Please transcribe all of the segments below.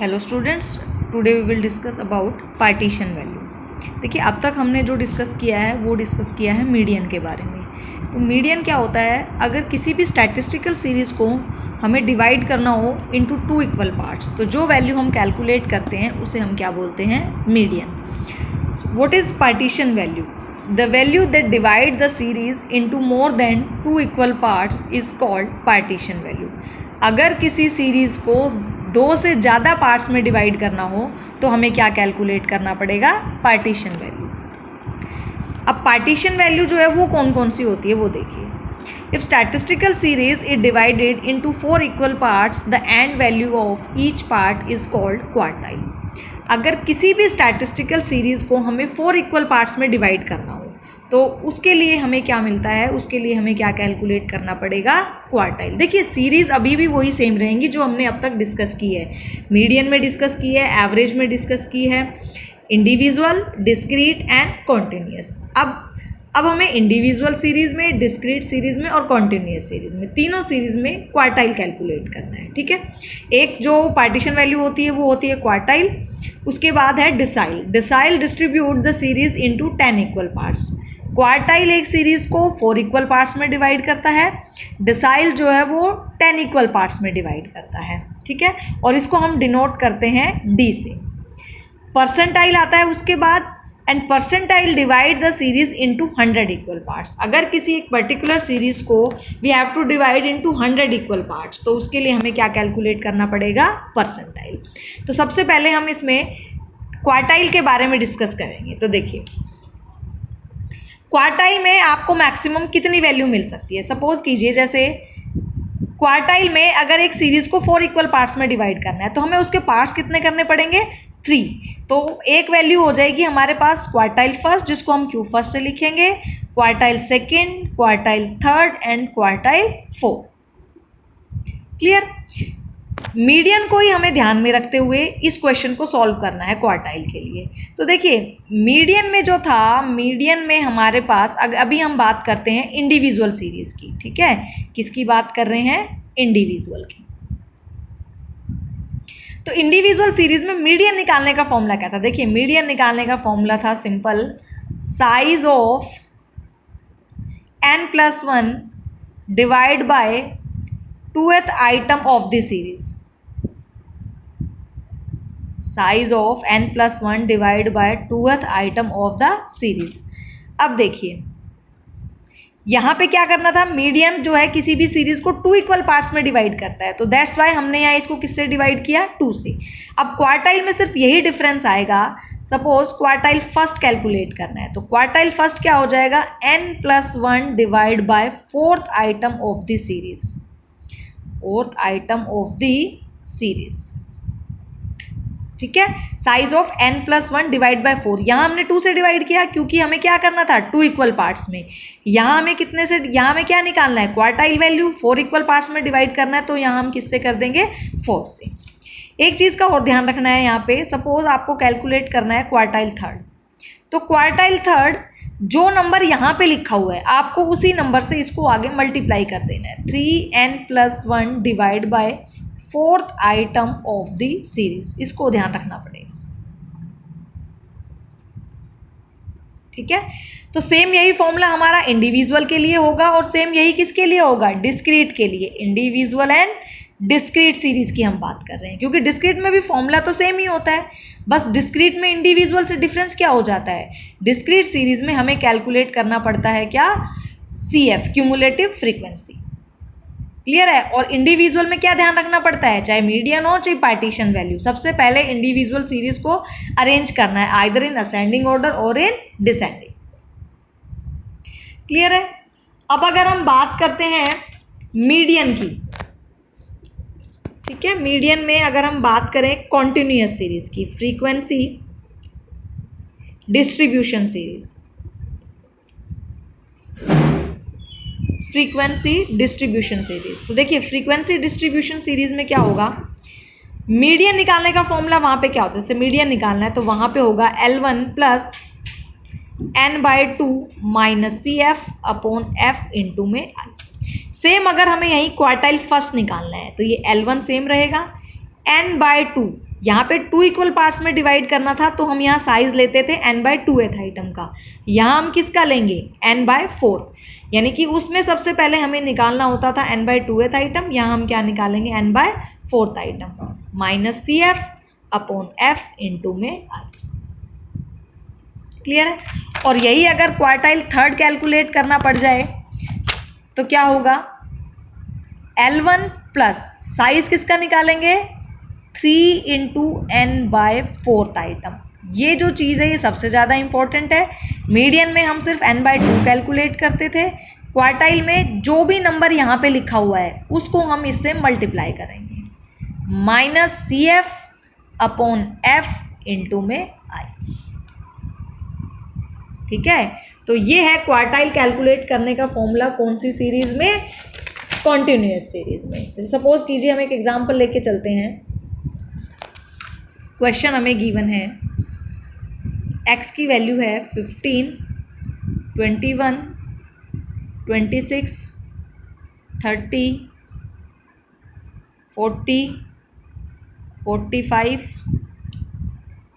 Hello students, today we will discuss about partition value. देखिए, अब तक हमने जो डिस्कस किया है वो डिस्कस किया है मीडियन के बारे में। तो मीडियन क्या होता है? अगर किसी भी स्टैटिस्टिकल सीरीज़ को हमें डिवाइड करना हो इनटू टू इक्वल पार्ट्स, तो जो वैल्यू हम कैलकुलेट करते हैं उसे हम क्या बोलते हैं? Median. What is partition value? The value that divide the series into more than two equal parts is called partition value. अगर किसी सीरीज़ को दो से ज़्यादा पार्ट्स में डिवाइड करना हो तो हमें क्या कैलकुलेट करना पड़ेगा? Partition value. अब पार्टीशन वैल्यू जो है वो कौन कौन सी होती है वो देखिए। If statistical series is divided into 4 equal parts, the end value of each part is called quartile. अगर किसी भी स्टैटिस्टिकल सीरीज़ को हमें 4 इक्वल पार्ट्स में डिवाइड करना हो तो उसके लिए हमें क्या मिलता है? उसके लिए हमें क्या कैलकुलेट करना पड़ेगा? क्वार्टाइल। देखिए, सीरीज़ अभी भी वही सेम रहेंगी जो हमने अब तक डिस्कस की है। मीडियन में डिस्कस की है, एवरेज में डिस्कस की है, इंडिविजुअल, डिस्क्रीट एंड कॉन्टिन्यूस। अब हमें इंडिविजुअल सीरीज़ में, डिस्क्रीट सीरीज़ में और कॉन्टिन्यूस सीरीज़ में, तीनों सीरीज़ में क्वार्टाइल कैलकुलेट करना है। ठीक है, एक जो पार्टीशन वैल्यू होती है वो होती है क्वार्टाइल। उसके बाद है decile. Decile distribute the series into 10 equal parts. Quartile एक सीरीज़ को 4 इक्वल पार्ट्स में डिवाइड करता है, डिसाइल जो है वो 10 इक्वल पार्ट्स में डिवाइड करता है। ठीक है, और इसको हम डिनोट करते हैं डी से। परसेंटाइल आता है उसके बाद, and percentile divide the series into 100 equal parts. अगर किसी एक पर्टिकुलर सीरीज को we have to divide into 100 equal parts तो उसके लिए हमें क्या कैलकुलेट करना पड़ेगा? परसेंटाइल। तो सबसे पहले हम इसमें क्वार्टाइल के बारे में डिस्कस करेंगे। तो देखिए, क्वार्टाइल में आपको मैक्सिमम कितनी वैल्यू मिल सकती है? सपोज कीजिए, जैसे क्वार्टाइल में अगर एक सीरीज को 4 इक्वल पार्ट्स में डिवाइड करना है तो हमें उसके पार्ट्स कितने करने पड़ेंगे? 3। तो एक वैल्यू हो जाएगी हमारे पास क्वार्टाइल फर्स्ट, जिसको हम क्यू फर्स्ट से लिखेंगे, quartile second, quartile third and quartile fourth. Clear? Median को ही हमें ध्यान में रखते हुए इस क्वेश्चन को सॉल्व करना है क्वार्टाइल के लिए। तो देखिए, मीडियन में जो था, मीडियन में हमारे पास अभी हम बात करते हैं इंडिविजुअल सीरीज की। ठीक है, किसकी बात कर रहे हैं? इंडिविजुअल की। तो इंडिविजुअल सीरीज में मीडियन निकालने का फॉर्मूला क्या था? देखिए, मीडियन निकालने का फॉर्मूला था simple, size of n+1 divide by 2th item of the series. Size of n+1 divide by 2th item of the series. अब देखिए, यहाँ पे क्या करना था? मीडियन जो है किसी भी सीरीज को 2 इक्वल पार्ट्स में डिवाइड करता है, तो दैट्स वाई हमने यहाँ इसको किससे डिवाइड किया? 2 से। अब क्वार्टाइल में सिर्फ यही डिफरेंस आएगा। सपोज क्वार्टाइल फर्स्ट कैलकुलेट करना है तो क्वार्टाइल फर्स्ट क्या हो जाएगा? n+1 divide by 4th item of the series. 4th item of the series. ठीक है, size of n+1 divide by 4। यहाँ हमने 2 से डिवाइड किया क्योंकि हमें क्या करना था? 2 इक्वल पार्ट्स में। यहाँ हमें कितने से, यहाँ हमें क्या निकालना है? Quartile value. 4 इक्वल पार्ट्स में डिवाइड करना है तो यहाँ हम किससे कर देंगे? 4 से। एक चीज़ का और ध्यान रखना है यहाँ पे, सपोज आपको कैलकुलेट करना है क्वार्टाइल थर्ड, तो क्वार्टाइल थर्ड जो नंबर यहाँ पे लिखा हुआ है आपको उसी नंबर से इसको आगे मल्टीप्लाई कर देना है। 3n+1 divide by 4th item of the series, इसको ध्यान रखना पड़ेगा। ठीक है, तो सेम यही फॉर्मूला हमारा इंडिविजुअल के लिए होगा और सेम यही किसके लिए होगा? डिस्क्रीट के लिए। इंडिविजुअल एंड डिस्क्रीट सीरीज की हम बात कर रहे हैं, क्योंकि डिस्क्रीट में भी फॉर्मूला तो सेम ही होता है, बस डिस्क्रीट में इंडिविजुअल से डिफरेंस क्या हो जाता है? डिस्क्रीट सीरीज में हमें कैलकुलेट करना पड़ता है क्या? CF, cumulative frequency. क्लियर है? और इंडिविजुअल में क्या ध्यान रखना पड़ता है? चाहे मीडियन हो चाहे पार्टीशन वैल्यू, सबसे पहले इंडिविजुअल सीरीज को अरेंज करना है, आइदर इन असेंडिंग ऑर्डर और इन डिसेंडिंग। क्लियर है? अब अगर हम बात करते हैं मीडियन की, ठीक है, मीडियन में अगर हम बात करें कॉन्टिन्यूस सीरीज की, frequency distribution series, frequency distribution series. तो देखिए, फ्रीक्वेंसी डिस्ट्रीब्यूशन सीरीज में क्या होगा? मीडियन निकालने का फॉर्मूला वहां पे क्या होता है? जैसे मीडियन निकालना है तो वहां पे होगा L1 + n/2 - CF upon F into में I। सेम अगर हमें यहीं क्वार्टाइल फर्स्ट निकालना है तो ये L1 सेम रहेगा, n/2 यहाँ पे 2 इक्वल पार्ट्स में डिवाइड करना था तो हम यहाँ साइज लेते थे n/2th आइटम का, यहाँ हम किसका लेंगे n/4th, यानी कि उसमें सबसे पहले हमें निकालना होता था n/2th आइटम, यहाँ हम क्या निकालेंगे n/4th item minus CF/F into में I। क्लियर है। और यही अगर क्वार्टाइल थर्ड कैलकुलेट करना पड़ जाए तो क्या होगा, L1 प्लस साइज किसका निकालेंगे 3 इंटू n/4th आइटम। ये जो चीज़ है ये सबसे ज़्यादा इंपॉर्टेंट है। मीडियन में हम सिर्फ n/2 कैलकुलेट करते थे, क्वार्टाइल में जो भी नंबर यहाँ पे लिखा हुआ है उसको हम इससे मल्टीप्लाई करेंगे, माइनस CF/F इंटू में I। ठीक है, तो ये है क्वार्टाइल कैलकुलेट करने का फॉर्मूला कौन सी सीरीज में, कॉन्टिन्यूअस सीरीज में। जैसे सपोज कीजिए हम एक एग्जांपल लेके चलते हैं। क्वेश्चन हमें गिवन है, x की वैल्यू है 15, 21, 26, 30, 40, 45,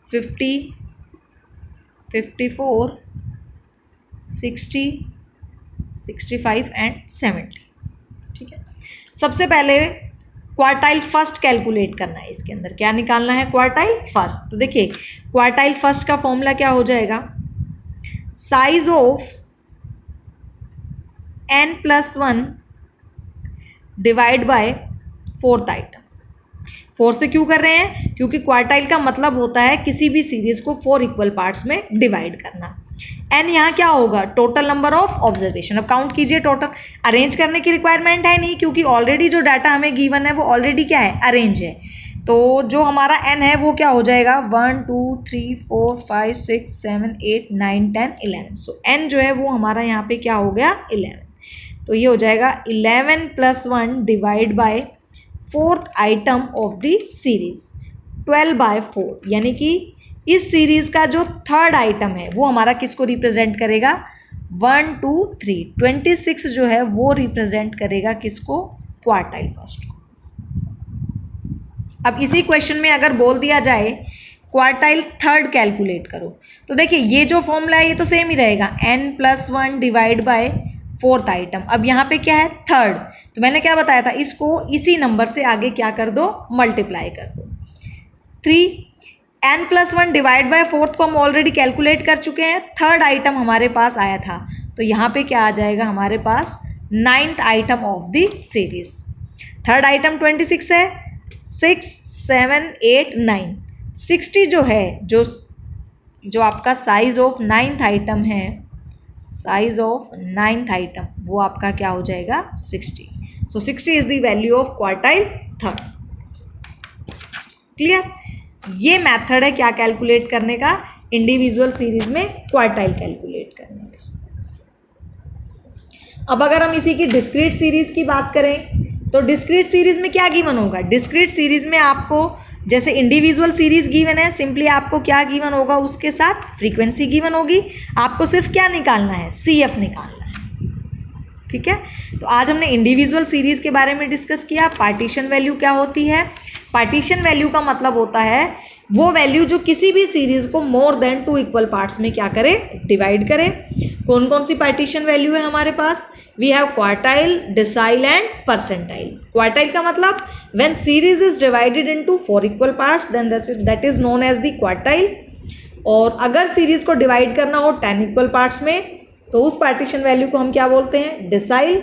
50, 54, 60, 65 एंड 70। ठीक है, सबसे पहले क्वार्टाइल फर्स्ट कैलकुलेट करना है। इसके अंदर क्या निकालना है, क्वार्टाइल फर्स्ट। तो देखिए क्वार्टाइल फर्स्ट का फॉर्मूला क्या हो जाएगा, size of n+1 divide by 4th item. 4 से क्यों कर रहे हैं, क्योंकि क्वार्टाइल का मतलब होता है किसी भी सीरीज को 4 इक्वल पार्ट्स में डिवाइड करना। n यहाँ क्या होगा, टोटल नंबर ऑफ ऑब्जर्वेशन। अब काउंट कीजिए, टोटल अरेंज करने की रिक्वायरमेंट है नहीं, क्योंकि ऑलरेडी जो डाटा हमें गिवन है वो ऑलरेडी क्या है, अरेंज है। तो जो हमारा n है वो क्या हो जाएगा, 1 2 3 4 5 6 7 8 9 10 11। सो n जो है वो हमारा यहाँ पे क्या हो गया 11। तो ये हो जाएगा 11 + 1 divide by 4th item of the series 12/4, यानी कि इस सीरीज का जो थर्ड आइटम है वो हमारा किसको रिप्रेजेंट करेगा, 1 2 3, 26 जो है वो रिप्रेजेंट करेगा किसको, क्वार्टाइल फर्स्ट को। अब इसी क्वेश्चन में अगर बोल दिया जाए क्वार्टाइल थर्ड कैलकुलेट करो, तो देखिए ये जो फॉर्मूला है ये तो सेम ही रहेगा, n+1 divide by 4th item. अब यहाँ पे क्या है, थर्ड, तो मैंने क्या बताया था, इसको इसी नंबर से आगे क्या कर दो, मल्टीप्लाई कर दो। 3 n+1 डिवाइड बाय 4th को हम ऑलरेडी कैलकुलेट कर चुके हैं, थर्ड आइटम हमारे पास आया था, तो यहाँ पे क्या आ जाएगा हमारे पास 9th item of the series. Third item 26 है, 6 7 8 9, 60 जो है, जो आपका साइज ऑफ 9th आइटम है, साइज ऑफ 9th आइटम वो आपका क्या हो जाएगा 60। सो 60 is the value of quartile third. Clear, ये मेथड है क्या कैलकुलेट करने का, इंडिविजुअल सीरीज में क्वार्टाइल कैलकुलेट करने का। अब अगर हम इसी की डिस्क्रीट सीरीज की बात करें तो डिस्क्रीट सीरीज में क्या गिवन होगा, डिस्क्रीट सीरीज में आपको जैसे इंडिविजुअल सीरीज गिवन है, सिंपली आपको क्या गिवन होगा, उसके साथ फ्रीक्वेंसी गिवन होगी, आपको सिर्फ क्या निकालना है, CF निकालना है। ठीक है, तो आज हमने इंडिविजुअल सीरीज के बारे में डिस्कस किया। पार्टीशन वैल्यू क्या होती है, पार्टीशन वैल्यू का मतलब होता है वो वैल्यू जो किसी भी सीरीज को मोर देन 2 इक्वल पार्ट्स में क्या करे, डिवाइड करे। कौन कौन सी पार्टीशन वैल्यू है हमारे पास, we have quartile, decile and percentile. Quartile का मतलब when series is divided into 4 equal parts then that is known as the quartile. और अगर सीरीज को डिवाइड करना हो 10 इक्वल पार्ट्स में तो उस पार्टीशन वैल्यू को हम क्या बोलते हैं, डिसाइल।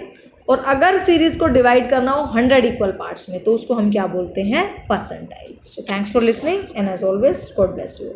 और अगर सीरीज को डिवाइड करना हो 100 इक्वल पार्ट्स में तो उसको हम क्या बोलते हैं, percentile. So thanks for listening and as always God bless you.